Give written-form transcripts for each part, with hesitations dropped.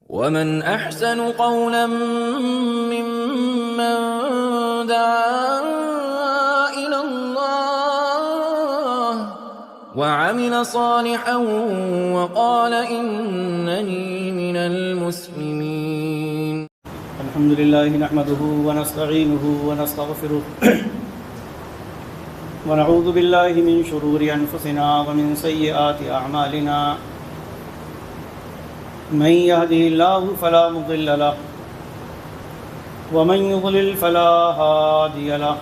ومن أحسن قولا ممن دعا إلى الله وعمل صالحا وقال إنني من المسلمين. الحمد لله نحمده ونستعينه ونستغفره ونعوذ بالله من شرور أنفسنا ومن سيئات أعمالنا. من يهده الله فلا مضل له ومن يضلل فلا هادي له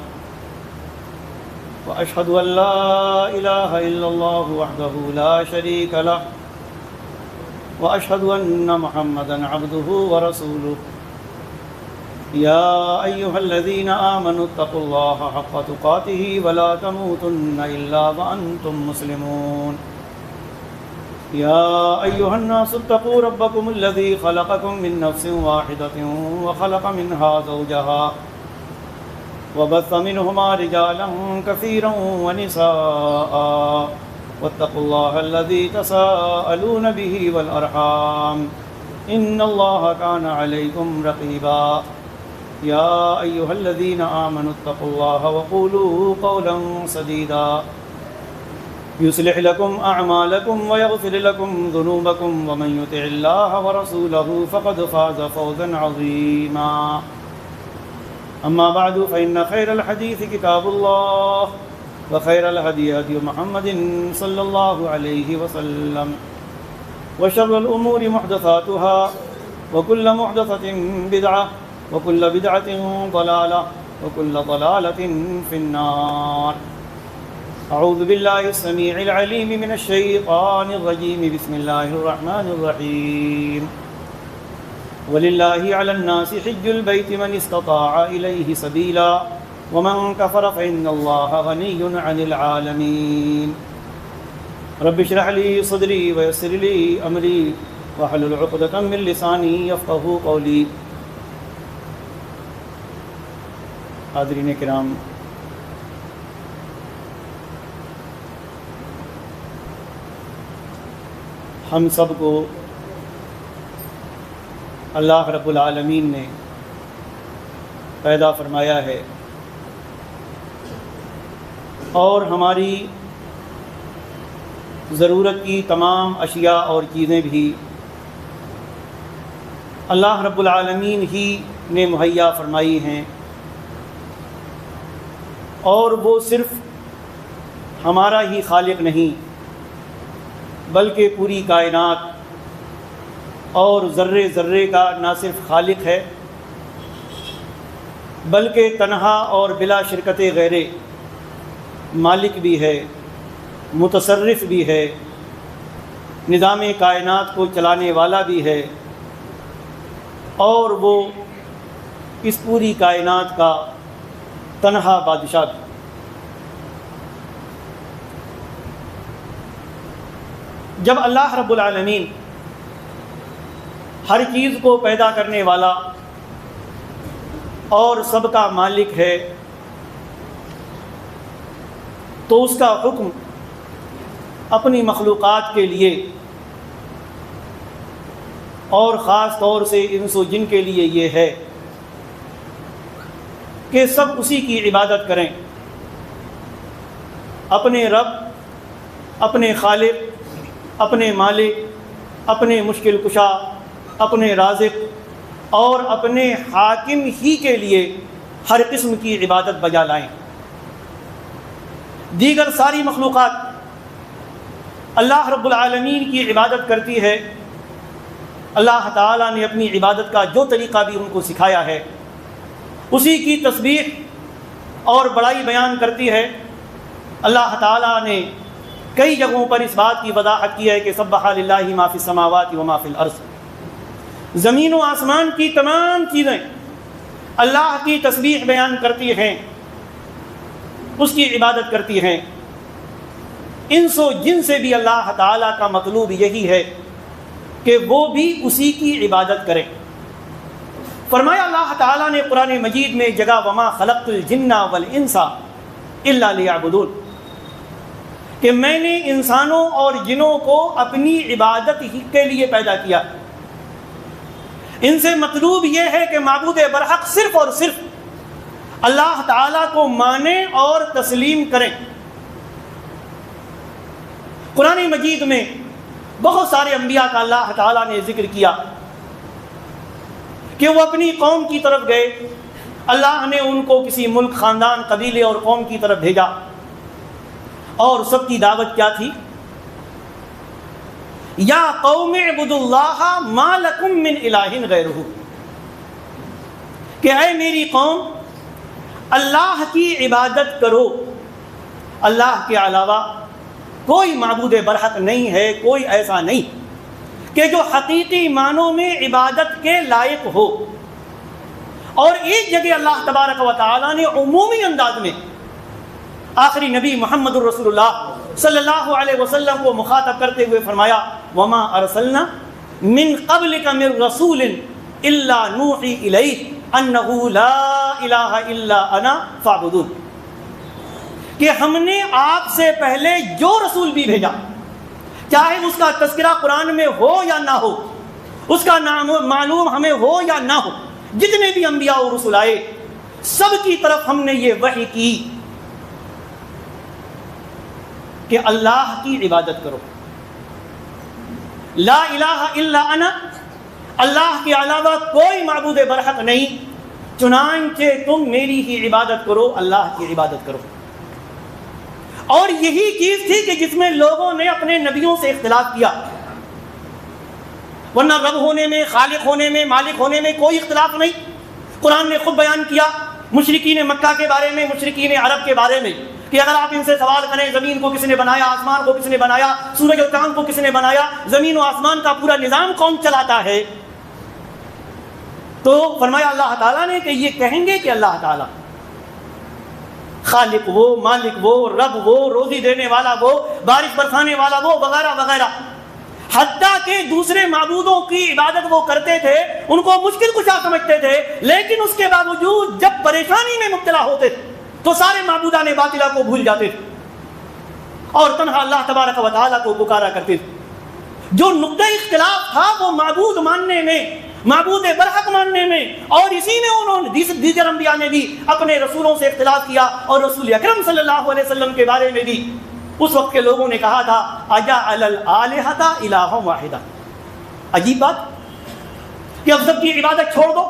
وأشهد أن لا إله إلا الله وحده لا شريك له وأشهد أن محمدا عبده ورسوله. يا أيها الذين آمنوا اتقوا الله حق تقاته ولا تموتن إلا وأنتم مسلمون. يا أيها الناس اتقوا ربكم الذي خلقكم من نفس واحدة وخلق منها زوجها وبث منهما رجالا كثيرا ونساء واتقوا الله الذي تساءلون به والأرحام إن الله كان عليكم رقيبا. يا أيها الذين آمنوا اتقوا الله وقولوا قولا سديدا يصلح لكم أعمالكم ويغفر لكم ذنوبكم ومن يطع الله ورسوله فقد فاز فوزا عظيما. أما بعد فإن خير الحديث كتاب الله وخير الهدي هدي محمد صلى الله عليه وسلم وشر الأمور محدثاتها وكل محدثة بدعة وكل بدعة ضلالة وكل ضلالة في النار. أعوذ بالله السميع العليم من الشيطان الرجيم. بسم الله الرحمن الرحيم. ولله على الناس حج البيت من استطاع إليه سبيلا ومن كفر فإن الله غني عن العالمين. رب اشرح لي صدري ويسر لي أمري واحلل عقدة من لساني يفقهوا قولي. حاضرین کرام، ہم سب کو اللہ رب العالمین نے پیدا فرمایا ہے اور ہماری ضرورت کی تمام اشیاء اور چیزیں بھی اللہ رب العالمین ہی نے مہیا فرمائی ہیں، اور وہ صرف ہمارا ہی خالق نہیں بلکہ پوری کائنات اور ذرے ذرے کا نہ صرف خالق ہے بلکہ تنہا اور بلا شرکت غیرے مالک بھی ہے، متصرف بھی ہے، نظام کائنات کو چلانے والا بھی ہے، اور وہ اس پوری کائنات کا تنہا بادشاہ بھی. جب اللہ رب العالمین ہر چیز کو پیدا کرنے والا اور سب کا مالک ہے تو اس کا حکم اپنی مخلوقات کے لیے اور خاص طور سے انس و جن کے لیے یہ ہے کہ سب اسی کی عبادت کریں، اپنے رب، اپنے خالق، اپنے مالک، اپنے مشکل کشا، اپنے رازق اور اپنے حاکم ہی کے لیے ہر قسم کی عبادت بجا لائیں. دیگر ساری مخلوقات اللہ رب العالمین کی عبادت کرتی ہے. اللہ تعالیٰ نے اپنی عبادت کا جو طریقہ بھی ان کو سکھایا ہے اسی کی تسبیح اور بڑائی بیان کرتی ہے. اللہ تعالیٰ نے کئی جگہوں پر اس بات کی وضاحت کی ہے کہ سبح للہ ما فی السماوات و ما فی الارض، زمین و آسمان کی تمام چیزیں اللہ کی تسبیح بیان کرتی ہیں، اس کی عبادت کرتی ہیں. انس و جن سے بھی اللہ تعالیٰ کا مطلوب یہی ہے کہ وہ بھی اسی کی عبادت کریں. فرمایا اللہ تعالیٰ نے قرآن مجید میں جگہ وما خلقت الجن والانس الا لیعبدون، کہ میں نے انسانوں اور جنوں کو اپنی عبادت ہی کے لیے پیدا کیا. ان سے مطلوب یہ ہے کہ معبود برحق صرف اور صرف اللہ تعالیٰ کو مانیں اور تسلیم کریں۔ قرآن مجید میں بہت سارے انبیاء کا اللہ تعالیٰ نے ذکر کیا کہ وہ اپنی قوم کی طرف گئے، اللہ نے ان کو کسی ملک، خاندان، قبیلے اور قوم کی طرف بھیجا، اور سب کی دعوت کیا تھی؟ یا قوم اعبدوا اللہ ما لکم من الہ غیرہ، کہ اے میری قوم اللہ کی عبادت کرو، اللہ کے علاوہ کوئی معبود برحق نہیں ہے، کوئی ایسا نہیں کہ جو حقیقی معنوں میں عبادت کے لائق ہو۔ اور ایک جگہ اللہ تبارک و تعالیٰ نے عمومی انداز میں آخری نبی محمد الرسول اللہ صلی اللہ علیہ وسلم کو مخاطب کرتے ہوئے فرمایا وما ارسلنا من قبلک من رسول الا نوحی الیہ انہ لا الہ الا انا فاعبدون، کہ ہم نے آپ سے پہلے جو رسول بھی بھیجا، چاہے اس کا تذکرہ قرآن میں ہو یا نہ ہو، اس کا نام معلوم ہمیں ہو یا نہ ہو، جتنے بھی انبیاء اور رسول آئے سب کی طرف ہم نے یہ وحی کی کہ اللہ کی عبادت کرو، لا الہ الا انا، اللہ کے علاوہ کوئی معبود برحق نہیں، چنانچہ تم میری ہی عبادت کرو، اللہ کی عبادت کرو۔ اور یہی چیز تھی کہ جس میں لوگوں نے اپنے نبیوں سے اختلاف کیا، ورنہ رب ہونے میں، خالق ہونے میں، مالک ہونے میں کوئی اختلاف نہیں۔ قرآن نے خود بیان کیا مشرکین مکہ کے بارے میں، مشرکین عرب کے بارے میں، کہ اگر آپ ان سے سوال کریں زمین کو کس نے بنایا، آسمان کو کس نے بنایا، سورج اور چاند کو کس نے بنایا، زمین و آسمان کا پورا نظام کون چلاتا ہے، تو فرمایا اللہ تعالیٰ نے کہ یہ کہیں گے کہ اللہ تعالیٰ خالق وہ، مالک وہ، رب وہ، روزی دینے والا وہ، بارش برسانے والا وہ، وغیرہ وغیرہ، حتیٰ کہ دوسرے معبودوں کی عبادت وہ کرتے تھے، ان کو مشکل کشا سمجھتے تھے، لیکن اس کے باوجود جب پریشانی میں مبتلا ہوتے تھے تو سارے معبودان باطلہ کو بھول جاتے تھے اور تنہا اللہ تبارک و تعالیٰ کو پکارا کرتے تھے۔ جو نقطہ اختلاف تھا وہ معبود ماننے میں، معبود برحق ماننے میں، اور اسی میں انہوں نے دیگر انبیاء نے بھی اپنے رسولوں سے اختلاف کیا، اور رسول اکرم صلی اللہ علیہ وسلم کے بارے میں بھی اس وقت کے لوگوں نے کہا تھا اجعل الآلہۃ الہا واحدا، عجیب بات کہ اب سب کی عبادت چھوڑ دو،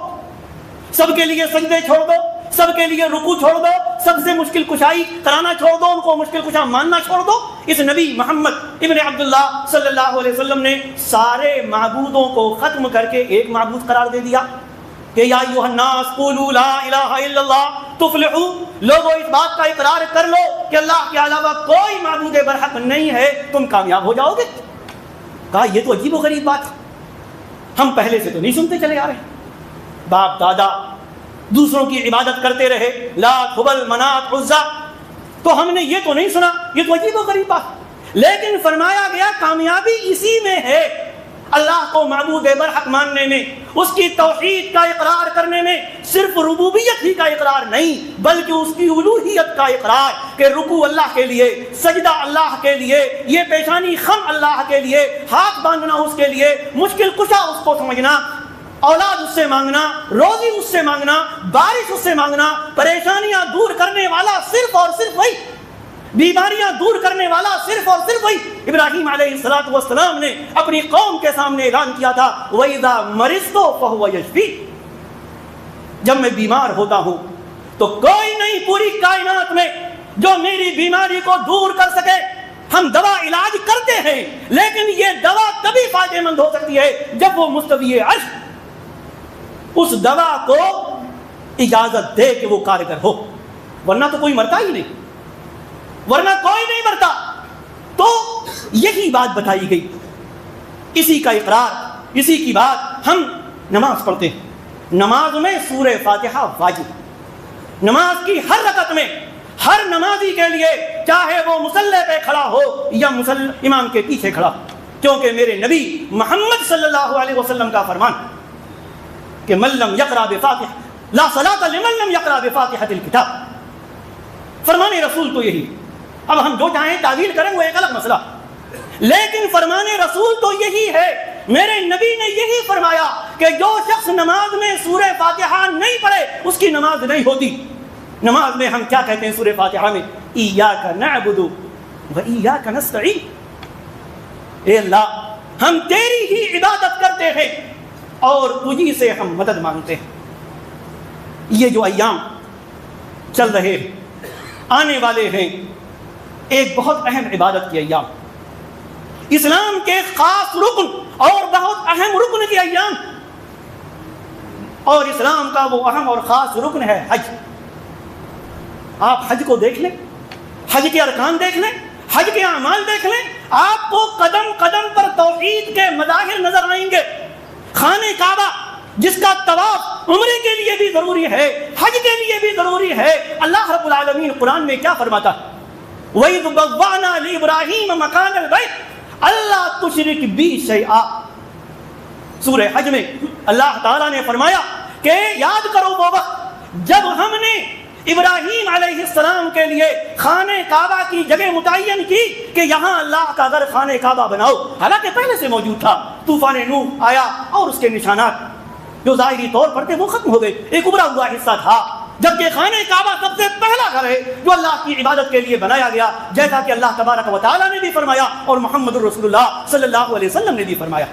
سب کے لیے سجدے چھوڑ دو، سب کے لیے رکوع چھوڑ دو، سب سے مشکل کشائی کرانا چھوڑ دو، ان کو مشکل کشا ماننا چھوڑ دو۔ اس نبی محمد ابن عبداللہ صلی اللہ علیہ وسلم نے سارے معبودوں کو ختم کر کے ایک معبود قرار دے دیا کہ یا ایھا الناس قولوا لا الہ الا اللہ تفلحوا، لوگوں اس بات کا اقرار کر لو کہ اللہ کے علاوہ کوئی معبود برحق نہیں ہے، تم کامیاب ہو جاؤ گے۔ کہا یہ تو عجیب و غریب بات ہے، ہم پہلے سے تو نہیں سنتے چلے آ رہے، باپ دادا دوسروں کی عبادت کرتے رہے، لات، حبل، منات، عزا، تو ہم نے یہ تو نہیں سنا، یہ تو عجیب و غریب بات۔ لیکن فرمایا گیا کامیابی اسی میں ہے، اللہ کو معبود برحق ماننے میں، اس کی توحید کا اقرار کرنے میں، صرف ربوبیت ہی کا اقرار نہیں بلکہ اس کی الوہیت کا اقرار، کہ رکوع اللہ کے لیے، سجدہ اللہ کے لیے، یہ پیشانی خم اللہ کے لیے، ہاتھ باندھنا اس کے لیے، مشکل کشا اس کو سمجھنا، اولاد اس سے مانگنا، روزی اس سے مانگنا، بارش اس سے مانگنا، پریشانیاں دور کرنے والا صرف اور صرف وہی، بیماریاں دور کرنے والا صرف اور صرف وہی۔ ابراہیم علیہ السلام نے اپنی قوم کے سامنے اعلان کیا تھا وَإِذَا مَرِضْتُ فَهُوَ يَشْفِينِ، جب میں بیمار ہوتا ہوں تو کوئی نہیں پوری کائنات میں جو میری بیماری کو دور کر سکے۔ ہم دوا علاج کرتے ہیں لیکن یہ دوا تبھی فائدہ مند ہو سکتی ہے جب وہ مستوی عرش اس دوا کو اجازت دے کہ وہ کارگر ہو، ورنہ تو کوئی مرتا ہی نہیں، ورنہ کوئی نہیں مرتا۔ تو یہی بات بتائی گئی، اسی کا اقرار، اسی کی بات۔ ہم نماز پڑھتے ہیں، نماز میں سورہ فاتحہ واجب، نماز کی ہر رکعت میں ہر نمازی کے لیے، چاہے وہ مصلی پہ کھڑا ہو یا امام کے پیچھے کھڑا ہو، کیونکہ میرے نبی محمد صلی اللہ علیہ وسلم کا فرمان کہ من لم یقرأ بفاتحہ لا صلاۃ لمن لم یقرأ بفاتحۃ الکتاب، فرمان رسول تو یہی۔ اب ہم جو چاہیں تعویل کریں وہ ایک الگ مسئلہ، لیکن فرمان رسول تو یہی ہے میرے نبی نے یہی فرمایا کہ جو شخص نماز میں سورہ فاتحہ نہیں پڑھے اس کی نماز نہیں ہوتی۔ نماز میں ہم کیا کہتے ہیں سورہ فاتحہ میں؟ ایاک نعبد و ایاک نستعین، اے اللہ ہم تیری ہی عبادت کرتے ہیں اور تجھی سے ہم مدد مانگتے ہیں۔ یہ جو ایام چل رہے آنے والے ہیں ایک بہت اہم عبادت کے ایام، اسلام کے خاص رکن اور بہت اہم رکن کے ایام، اور اسلام کا وہ اہم اور خاص رکن ہے حج۔ آپ حج کو دیکھ لیں، حج کے ارکان دیکھ لیں، حج کے اعمال دیکھ لیں، آپ کو قدم قدم پر توحید کے مظاہر نظر آئیں گے۔ خانہ کعبہ جس کا طواف عمرے کے لیے بھی ضروری ہے، حج کے لیے بھی ضروری ہے، اللہ رب العالمین قرآن میں کیا فرماتا ہے؟ وَإِذْ بَوَّأْنَا لِإِبْرَاهِيمَ مَكَانَ الْبَيْتِ أَلَّا تُشْرِكْ بِي شَيْئًا۔ سورہ حج میں اللہ تعالیٰ نے فرمایا کہ یاد کرو وہ وقت جب ہم نے ابراہیم علیہ السلام کے لیے خانہ کعبہ کی جگہ متعین کی کہ یہاں اللہ کا گھر خانہ کعبہ بناؤ، حالانکہ پہلے سے موجود تھا۔ طوفان نوح آیا اور اس کے نشانات جو ظاہری طور پر تھے وہ ختم ہو گئے، ایک ابھرا ہوا حصہ تھا، جبکہ خانہ کعبہ سب سے پہلا گھر ہے جو اللہ کی عبادت کے لیے بنایا گیا، جیسا کہ اللہ تبارک و تعالیٰ نے بھی فرمایا اور محمد رسول اللہ صلی اللہ علیہ وسلم نے بھی فرمایا۔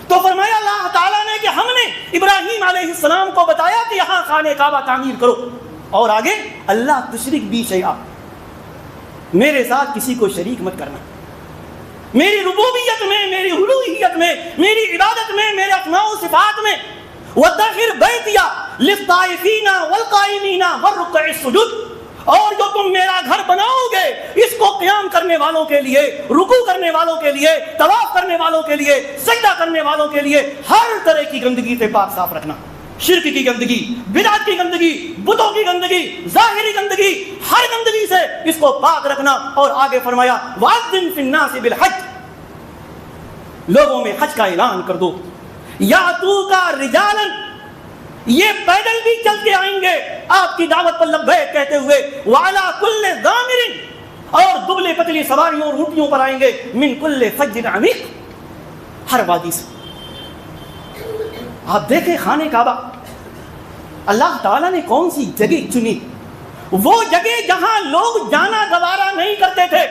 تو فرمایا اللہ تعالیٰ نے کہ ہم نے ابراہیم علیہ السلام کو بتایا کہ یہاں خانہ کعبہ تعمیر کرو، اور آگے اللہ تشرک بی شیئا، میرے ساتھ کسی کو شریک مت کرنا، میری ربوبیت میں، میری الوہیت میں، میری عبادت میں، میرے اسماء و صفات میں۔ وَطَهِّرْ بَيْتِيَ لِلطَّائِفِينَ وَالْقَائِمِينَ وَالرُّكَّعِ السُّجُودِ، اور جو تم میرا گھر بناؤ گے اس کو قیام کرنے والوں کے لیے، رکوع کرنے والوں کے لیے، طواف کرنے والوں کے لیے، سجدہ کرنے والوں کے لیے ہر طرح کی گندگی سے پاک صاف رکھنا، شرک کی گندگی، بدعت کی گندگی، بتوں کی گندگی، ظاہری گندگی، ہر گندگی سے اس کو پاک رکھنا۔ اور آگے فرمایا وَأَذِّن فِي النَّاسِ بِالْحَجِّ، لوگوں میں حج کا اعلان کر دو۔ یاتوکا رجالاً، یہ پیدل بھی چل کے آئیں گے آپ کی دعوت پر لبیک کہتے ہوئے، وَعَلَىٰ كُلِّ ضَامِرٍ، اور دبلے پتلی سواریوں اور اونٹیوں پر آئیں گے، مِن كُلِّ فَجٍّ عَمِيقٍ، ہر وادی سے۔ آپ دیکھیں خانہ کعبہ اللہ تعالیٰ نے کون سی جگہ چنی، وہ جگہ جہاں لوگ جانا گوارا نہیں کرتے تھے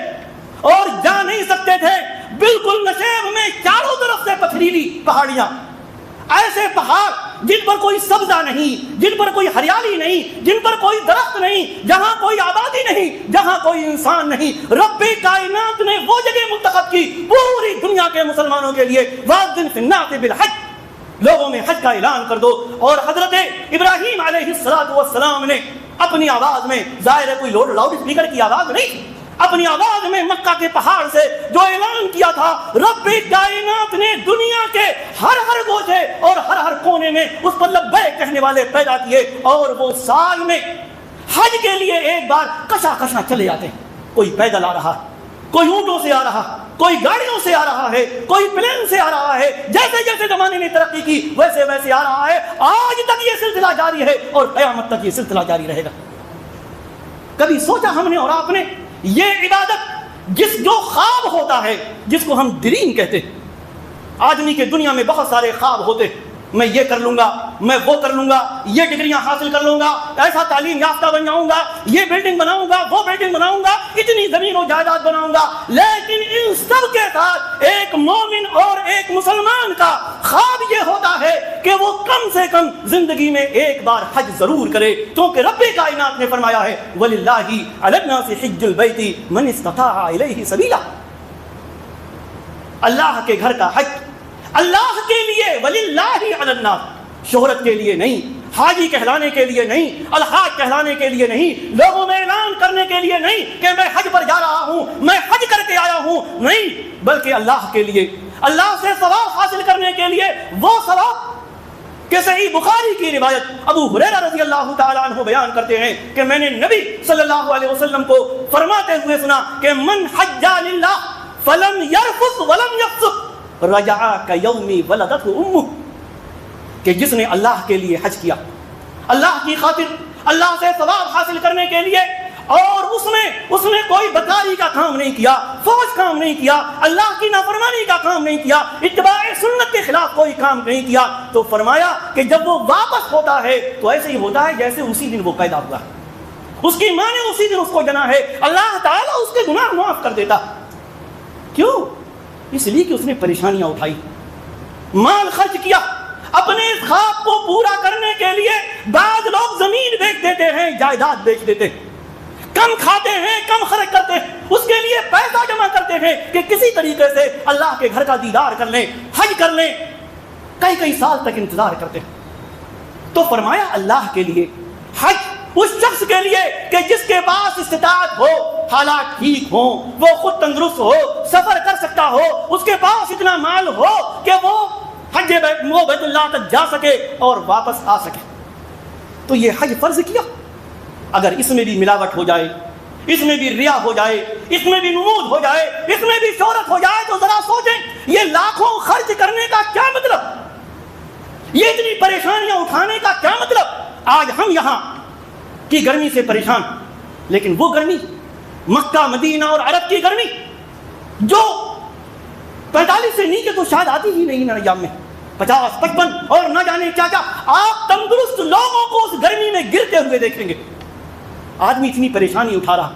اور جا نہیں سکتے تھے، بالکل نشیب میں چاروں طرف سے پتھریلی پہاڑیاں، ایسے پہاڑ جن پر کوئی سبزہ نہیں، جن پر کوئی ہریالی نہیں، جن پر کوئی درخت نہیں، جہاں کوئی آبادی نہیں، جہاں کوئی انسان نہیں۔ رب کائنات نے وہ جگہ منتخب کی پوری دنیا کے مسلمانوں کے لیے، وَأَذِّن فِي النَّاسِ بِالْحَجِّ، لوگوں میں حج کا اعلان کر دو۔ اور حضرت ابراہیم علیہ السلام نے اپنی آواز میں، ظاہر ہے کوئی لاؤڈ اسپیکر کی آواز نہیں تھی، اپنی آواز میں مکہ کے پہاڑ سے جو اعلان کیا تھا، رب کائنات نے دنیا کے ہر ہر گوشے اور ہر ہر کونے میں اس پر لبیک کہنے والے پیدا کیے، اور وہ سال میں حج کے لیے ایک بار کشا کشا چلے جاتے ہیں۔ کوئی پیدل آ رہا، کوئی اونٹوں سے آ رہا، کوئی گاڑیوں سے آ رہا ہے، کوئی پلین سے آ رہا ہے، جیسے جیسے زمانے نے ترقی کی ویسے ویسے آ رہا ہے۔ آج تک یہ سلسلہ جاری ہے اور قیامت تک یہ سلسلہ جاری رہے گا۔ کبھی سوچا ہم نے اور آپ نے یہ عبادت جو خواب ہوتا ہے، جس کو ہم ڈریم کہتے ہیں، آدمی کے دنیا میں بہت سارے خواب ہوتے ہیں، میں یہ کر لوں گا، میں وہ کر لوں گا، یہ ڈگریاں حاصل کر لوں گا، ایسا تعلیم یافتہ بن جاؤں گا، یہ بلڈنگ بناؤں گا، وہ بلڈنگ بناؤں گا، اتنی زمین و جائیداد بناؤں گا۔ لیکن ان سب کے ساتھ ایک مومن اور ایک مسلمان کا خواب یہ ہوتا ہے کہ وہ کم سے کم زندگی میں ایک بار حج ضرور کرے، کیونکہ رب کائنات نے فرمایا ہے وَلِلَّهِ عَلَى النَّاسِ حِجُّ الْبَيْتِ مَنِ اسْتَطَاعَ إِلَيْهِ سَبِيلًا، اللہ کے گھر کا حج اللہ کے لیے، وَلِلَّهِ عَلَى النَّاسِ، شہرت کے لیے نہیں، حاجی کہلانے کے لیے نہیں، الحاج کہلانے کے لیے نہیں، لوگوں میں اعلان کرنے کے لیے نہیں کہ میں حج پر جا رہا ہوں، میں حج کر کے آیا ہوں، نہیں، بلکہ اللہ کے لیے، اللہ سے ثواب حاصل کرنے کے لیے، وہ ثواب کہ صحیح بخاری کی روایت ابو ہریرہ رضی اللہ تعالیٰ عنہ بیان کرتے ہیں کہ میں نے نبی صلی اللہ علیہ وسلم کو فرماتے ہوئے سنا کہ من حج للہ فلم یرفث ولم یفسق رجع کیوم ولدتہ امہ، کہ جس نے اللہ کے لیے حج کیا، اللہ کی خاطر، اللہ سے ثواب حاصل کرنے کے لیے، اور اس نے کوئی بدکاری کا کام نہیں کیا، فوج کام نہیں کیا، اللہ کی نافرمانی کا کام نہیں کیا، اتباع سنت کے خلاف کوئی کام نہیں کیا، تو فرمایا کہ جب وہ واپس ہوتا ہے تو ایسے ہی ہوتا ہے جیسے اسی دن وہ پیدا ہوا ہے، اس کی ماں نے اسی دن اس کو جنا ہے، اللہ تعالیٰ اس کے گناہ معاف کر دیتا۔ کیوں؟ اس لیے کہ اس نے پریشانیاں اٹھائی، مال خرچ کیا، اپنے اس خواب کو پورا کرنے کے لیے بعض لوگ زمین بیچ دیتے ہیں، جائیداد بیچ دیتے ہیں، کم کھاتے ہیں، کم خرچ کرتے ہیں، اس کے لیے پیسہ جمع کرتے ہیں کہ کسی طریقے سے اللہ کے گھر کا دیدار کر لیں، حج کر لیں، کئی سال تک انتظار کرتے ہیں۔ تو فرمایا اللہ کے لیے حج اس شخص کے لیے کہ جس کے پاس استطاعت ہو، حالات ٹھیک ہوں، وہ خود تندرست ہو، سفر کر سکتا ہو، اس کے پاس اتنا مال ہو کہ وہ بیت اللہ تک جا سکے اور واپس آ سکے، تو یہ حج فرض کیا۔ اگر اس میں بھی ملاوٹ ہو جائے، اس میں بھی ریا ہو جائے، اس میں بھی نمود ہو جائے، اس میں بھی شہرت ہو جائے، تو ذرا سوچیں یہ لاکھوں خرچ کرنے کا کیا مطلب، یہ اتنی پریشانیاں اٹھانے کا کیا مطلب۔ آج ہم یہاں کی گرمی سے پریشان، لیکن وہ گرمی مکہ مدینہ اور عرب کی گرمی جو 45 سے نیچے تو شاید آتی ہی نہیں ایام میں، 50 55 اور نہ جانے کیا کیا، آپ تندرست لوگوں کو اس گرمی میں گرتے ہوئے دیکھیں گے۔ آدمی اتنی پریشانی اٹھا رہا،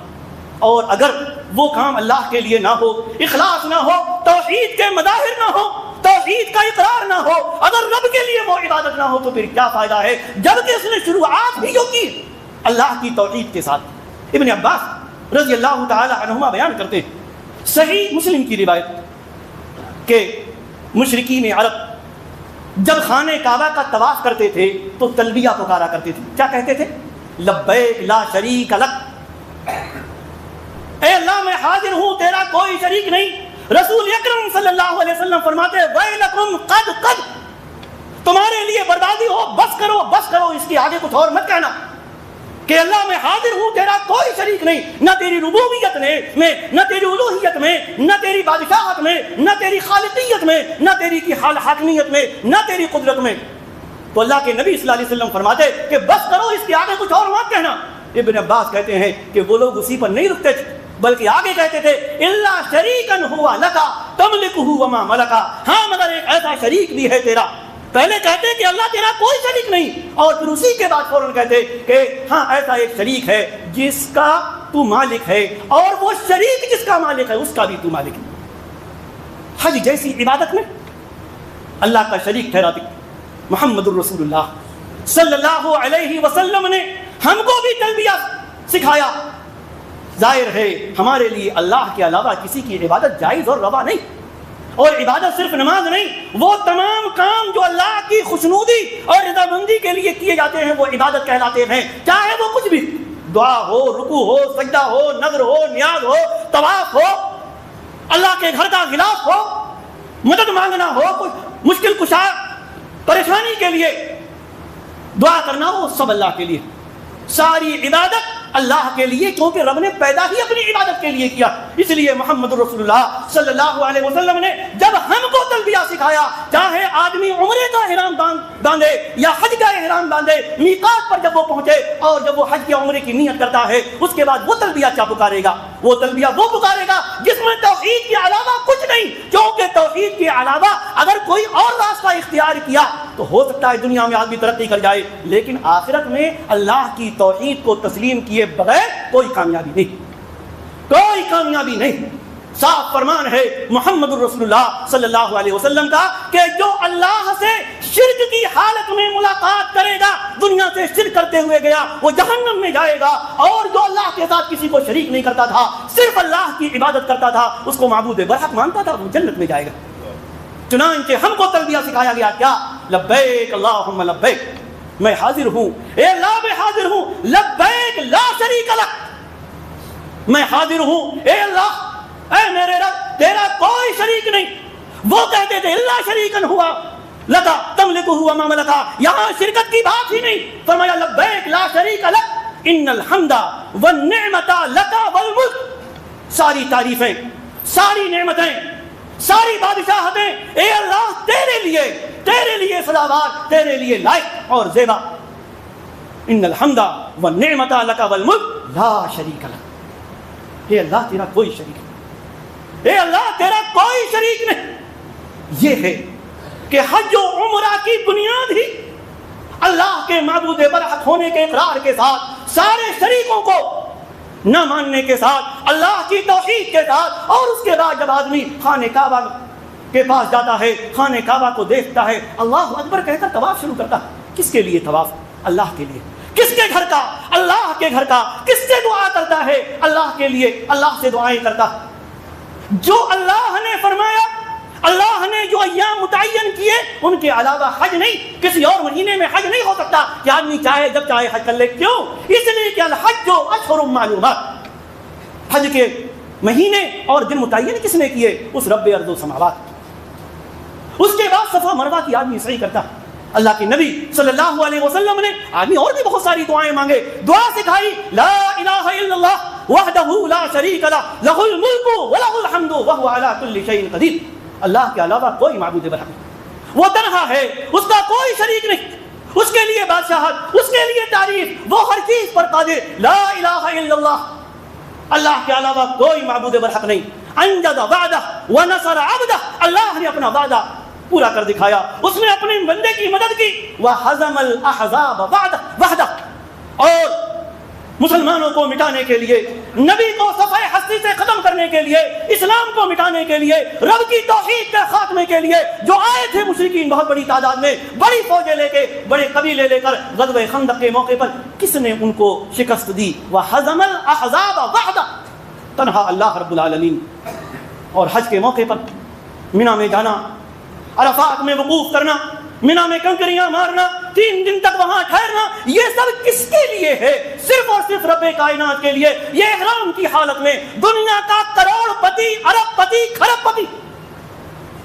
اور اگر وہ کام اللہ کے لیے نہ ہو، اخلاص نہ ہو، توحید کے مظاہر نہ ہو، توحید کا اقرار نہ ہو، اگر رب کے لیے وہ عبادت نہ ہو تو پھر کیا فائدہ ہے، جبکہ اس نے شروعات بھی جو کی اللہ کی توحید کے ساتھ۔ ابن عباس رضی اللہ تعالی عنہما بیان کرتے ہیں، صحیح مسلم کی روایت، کہ مشرکین عرب جب خانہ کعبہ کا طواف کرتے تھے تو تلبیہ پکارا کرتے تھے، کیا کہتے تھے؟ لبیک لا شریک لک، اے اللہ میں حاضر ہوں، تیرا کوئی شریک نہیں۔ رسول اکرم صلی اللہ علیہ وسلم فرماتے ویلکم قد تمہارے لیے بربادی ہو، بس کرو، اس کے آگے کچھ اور مت کہنا، کہ اللہ میں حاضر ہوں، تیرا کوئی شریک نہیں، نہ تیری ربوبیت میں، نہ تیری الوہیت میں، نہ تیری بادشاہت میں، نہ تیری خالقیت میں، نہ تیری کی حاکمیت میں، نہ تیری قدرت میں۔ تو اللہ کے نبی صلی اللہ علیہ وسلم فرماتے کہ بس کرو، اس کے آگے کچھ اور مت کہنا۔ ابن عباس کہتے ہیں کہ وہ لوگ اسی پر نہیں رکتے تھے، بلکہ آگے کہتے تھے الا شریکن ہوا لکا تملکہ وما ملکا، ہاں مگر ایک ایسا شریک بھی ہے تیرا۔ پہلے کہتے کہ اللہ تیرا کوئی شریک نہیں، اور پھر اسی کے بعد فوراً کہتے کہ ہاں ایسا ایک شریک ہے جس کا تو مالک ہے، اور وہ شریک جس کا مالک ہے اس کا بھی تو مالک ہے۔ حج جیسی عبادت میں اللہ کا شریک ٹھہراتے محمد الرسول اللہ صلی اللہ علیہ وسلم نے ہم کو بھی تلبیہ سکھایا۔ ظاہر ہے ہمارے لیے اللہ کے علاوہ کسی کی عبادت جائز اور روا نہیں، اور عبادت صرف نماز نہیں، وہ تمام کام جو اللہ کی خوشنودی اور رضامندی کے لیے کیے جاتے ہیں وہ عبادت کہلاتے ہیں، چاہے وہ کچھ بھی، دعا ہو، رکوع ہو، سجدہ ہو، نذر ہو، نیاز ہو، طواف ہو، اللہ کے گھر کا غلاف ہو، مدد مانگنا ہو، کچھ مشکل کشا پریشانی کے لیے دعا کرنا ہو، سب اللہ کے لیے، ساری عبادت اللہ کے لیے، کیونکہ رب نے پیدا ہی اپنی عبادت کے لیے کیا۔ اس لیے محمد رسول اللہ صلی اللہ علیہ وسلم نے جب ہم کو تلبیہ سکھایا، چاہے آدمی عمرے کا احرام باندھے یا حج کا احرام باندھے، میقات پر جب وہ پہنچے اور جب وہ حج یا عمرے کی نیت کرتا ہے، اس کے بعد وہ تلبیہ کیا پکارے گا؟ وہ تلبیہ وہ پکارے گا جس میں توحید کے علاوہ کچھ نہیں، کیونکہ توحید کے علاوہ اگر کوئی اور راستہ اختیار کیا تو ہو سکتا ہے دنیا میں آدمی ترقی کر جائے، لیکن آخرت میں اللہ کی توحید کو تسلیم کیے بغیر کوئی کامیابی نہیں، کوئی کامیابی نہیں۔ صاف فرمان ہے محمد الرسول اللہ صلی اللہ علیہ وسلم کا کہ جو اللہ سے شرک کی حالت میں ملاقات کرے گا، دنیا سے شرک کرتے ہوئے گیا، وہ جہنم میں جائے گا، اور جو اللہ کے ساتھ کسی کو شریک نہیں کرتا تھا، صرف اللہ کی عبادت کرتا تھا، اس کو معبود برحق مانتا تھا، وہ جنت میں جائے گا۔ چنانچہ ہم کو تلبیہ سکھایا گیا کیا؟ لبیک اللہم لبیک، میں حاضر ہوں، اے اللہ میں حاضر ہوں، لبیک لا شریک لک، میں حاضر ہوں، اے اللہ، اے میرے رب تیرا کوئی شریک نہیں۔ وہ کہتے تھے اللہ شریکن ہوا لکا تملکہ وما ملکا، یہاں شرکت کی بات ہی نہیں، فرمایا لبیک لا شریک لک ان الحمد والنعمت لک والملک، ساری تعریفیں، ساری نعمتیں، ساری بادشاہتیں اے اللہ تیرے لیے سزاوار، تیرے لیے لائق اور زیبا۔ ان الحمد والنعمت لک والملک لا شریک لک، اے اللہ تیرا کوئی شریک نہیں، اے اللہ تیرا کوئی شریک نہیں۔ یہ ہے کہ حج و عمرہ کی بنیاد ہی اللہ کے معبود برحق ہونے کے اقرار کے ساتھ، سارے شریکوں کو نہ ماننے کے ساتھ، اللہ کی توحید کے ساتھ، اور اس کے بعد جب آدمی خانہ کعبہ کے پاس جاتا ہے، خانہ کعبہ کو دیکھتا ہے، اللہ اکبر کہہ کر طواف شروع کرتا ہے۔ کس کے لیے طواف؟ اللہ کے لیے۔ کس کے گھر کا؟ اللہ کے گھر کا۔ کس سے دعا کرتا ہے؟ اللہ کے لیے، اللہ سے دعائیں کرتا۔ جو اللہ نے فرمایا، اللہ نے جو ایام متعین کیے، ان کے علاوہ حج نہیں، کسی اور مہینے میں حج نہیں ہو سکتا کہ آدمی چاہے جب چاہے حج کر لے۔ کیوں؟ اس لیے کہ الحج اشہر معلومات، حج کے مہینے اور دن متعین کس نے کیے؟ اس رب ارض و سماوات۔ اس کے بعد صفا مروہ کی آدمی صحیح کرتا۔ اللہ کے نبی صلی اللہ علیہ وسلم نے آدمی اور بھی بہت ساری دعائیں مانگے، دعا سکھائی، لا الہ الا اللہ وحدہ لا شریک لہ، لہ الملک ولہ الحمد وہو علی کل شیء قدیر۔ اللہ کے علاوہ کوئی معبود برحق نہیں، وہ تنہا ہے، اس کا کوئی شریک نہیں، اس کے لیے بادشاہت، اس کے لیے تعریف، وہ ہر چیز پر قادر۔ لا الہ الا اللہ، اللہ کے علاوہ کوئی معبود برحق نہیں۔ انجز وعدہ ونصر عبدہ، اللہ نے اپنا وعدہ پورا کر دکھایا، اس نے اپنے بندے کی مدد کی۔ وَحَزَمَ الْأَحْزَابَ وَحْدَهُ، اور مسلمانوں کو مٹانے کے لیے، نبی کو صفحہ ہستی سے ختم کرنے کے لیے، اسلام کو مٹانے کے لیے، رب کی توحید کے خاتمے کے لیے جو آئے تھے مشرکین بہت بڑی تعداد میں، بڑی فوجیں لے کے، بڑے قبیلے لے کر، غزوہ خندق کے موقع پر کس نے ان کو شکست دی؟ وَحَزَمَ الْأَحْزَابَ وَحْدَهُ، تنہا اللہ رب العالمین۔ اور حج کے موقع پر منی میں جانا، عرفات میں وقوف کرنا، منی میں کنکریاں مارنا، 3 دن تک وہاں ٹھہرنا، یہ سب کس کے لیے ہے؟ صرف اور صرف رب کائنات کے لیے۔ یہ احرام کی حالت میں دنیا کا کروڑ پتی، ارب پتی، کھرب پتی،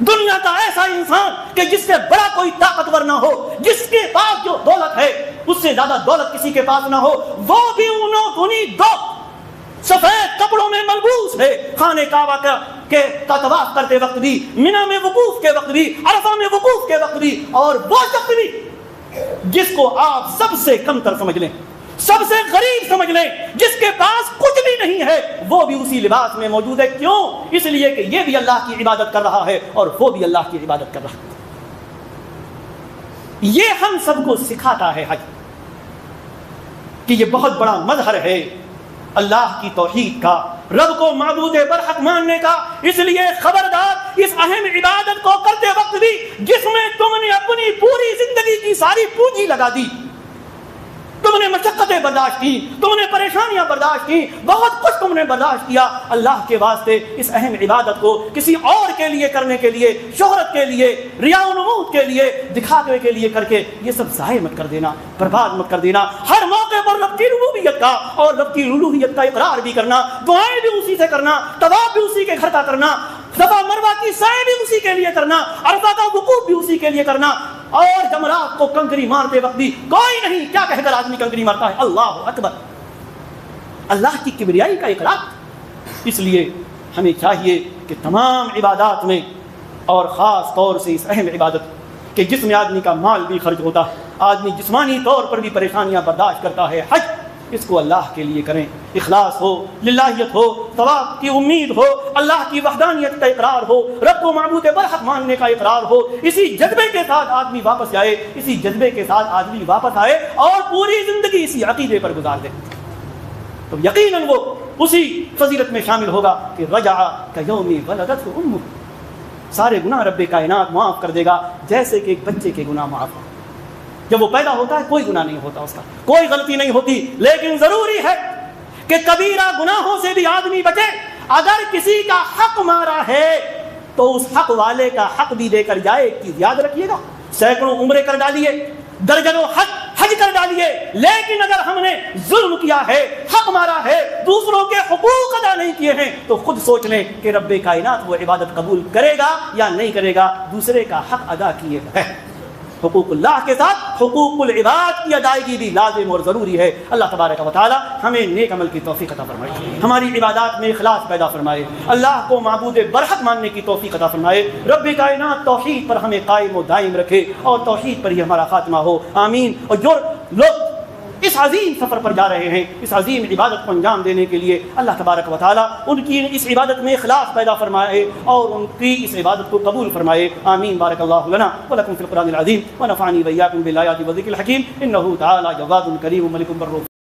دنیا کا ایسا انسان کہ جس سے بڑا کوئی طاقتور نہ ہو، جس کے پاس جو دولت ہے اس سے زیادہ دولت کسی کے پاس نہ ہو، وہ بھی انہوں دنی دو سفید کپڑوں میں ملبوس ہے، خانہ کعبہ کا طواف کرتے وقت بھی، منی میں وقوف کے وقت بھی، عرفہ میں وقوف کے وقت بھی، اور وہ شخص بھی جس کو آپ سب سے کم تر سمجھ لیں، سب سے غریب سمجھ لیں، جس کے پاس کچھ بھی نہیں ہے، وہ بھی اسی لباس میں موجود ہے۔ کیوں؟ اس لیے کہ یہ بھی اللہ کی عبادت کر رہا ہے اور وہ بھی اللہ کی عبادت کر رہا ہے۔ یہ ہم سب کو سکھاتا ہے حج، کہ یہ بہت بڑا مظہر ہے اللہ کی توحید کا، رب کو معبود برحق ماننے کا۔ اس لیے خبردار، اس اہم عبادت کو کرتے وقت بھی جس میں تم نے اپنی پوری زندگی کی ساری پونجی لگا دی، تم نے مشقتیں برداشت کی، تم نے پریشانیاں برداشت کی، بہت کچھ تم نے برداشت کیا، اللہ کے واسطے اس اہم عبادت کو کسی اور کے لیے کرنے کے لیے، شہرت کے لیے، ریا و نمود کے لیے، دکھاوے کے لیے کر کے یہ سب ضائع مت کر دینا، برباد مت کر دینا۔ ہر موقع پر رب کی ربوبیت کا اور رب کی الوہیت کا اقرار بھی کرنا، دعائیں بھی اسی سے کرنا، طواف بھی اسی کے گھر کا کرنا، صفا مروہ کی سعی بھی اسی کے لیے کرنا، عرفہ کا وقوف بھی اسی کے لیے کرنا، اور جمرات کو کنکری مارتے وقت بھی کوئی نہیں کیا کہہ کر آدمی کنکری مارتا ہے؟ اللہ اکبر، اللہ کی کبریائی کا اقرار۔ اس لیے ہمیں چاہیے کہ تمام عبادات میں، اور خاص طور سے اس اہم عبادت کہ جس میں آدمی کا مال بھی خرچ ہوتا، آدمی جسمانی طور پر بھی پریشانیاں برداشت کرتا ہے، حج، اس کو اللہ کے لیے کریں، اخلاص ہو، للہیت ہو، ثواب کی امید ہو، اللہ کی وحدانیت کا اقرار ہو، رب کو معبود برحق ماننے کا اقرار ہو، اسی جذبے کے ساتھ آدمی واپس جائے، اسی جذبے کے ساتھ آدمی واپس آئے اور پوری زندگی اسی عقیدے پر گزار دے، تو یقیناً وہ اسی فضیلت میں شامل ہوگا کہ رجع کیوم ولدتہ امہ، سارے گناہ رب کائنات معاف کر دے گا جیسے کہ ایک بچے کے گناہ معاف ہو۔ جب وہ پیدا ہوتا ہے کوئی گناہ نہیں ہوتا، اس کا کوئی غلطی نہیں ہوتی، لیکن ضروری ہے کہ کبیرہ گناہوں سے بھی آدمی بچے۔ اگر کسی کا حق مارا ہے تو اس حق والے کا حق بھی دے کر جائے۔ ایک چیز یاد رکھیے گا، سینکڑوں عمرے کر ڈالیے، درجنوں حج کر ڈالیے، لیکن اگر ہم نے ظلم کیا ہے، حق مارا ہے، دوسروں کے حقوق ادا نہیں کیے ہیں، تو خود سوچ لیں کہ رب کائنات وہ عبادت قبول کرے گا یا نہیں کرے گا۔ دوسرے کا حق ادا کیے ہے، حقوق اللہ کے ساتھ حقوق العباد کی ادائیگی بھی لازم اور ضروری ہے۔ اللہ تبارک و تعالی ہمیں نیک عمل کی توفیق عطا فرمائے، ہماری عبادات میں اخلاص پیدا فرمائے، اللہ کو معبود برحق ماننے کی توفیق عطا فرمائے، رب کائنات توحید پر ہمیں قائم و دائم رکھے اور توحید پر ہی ہمارا خاتمہ ہو، آمین۔ اور جو لوگ اس اس عظیم سفر پر جا رہے ہیں، اس عظیم عبادت کو انجام دینے کے لیے اللہ تبارک و تعالیٰ ان کی اس عبادت میں اخلاص پیدا فرمائے اور ان کی اس عبادت کو قبول فرمائے. آمین. بارک اللہ لنا ولکم فی القرآن العظیم ونفعنی وإیاکم بالآیات والذکر الحکیم انہ تعالی جواد کریم ملک بر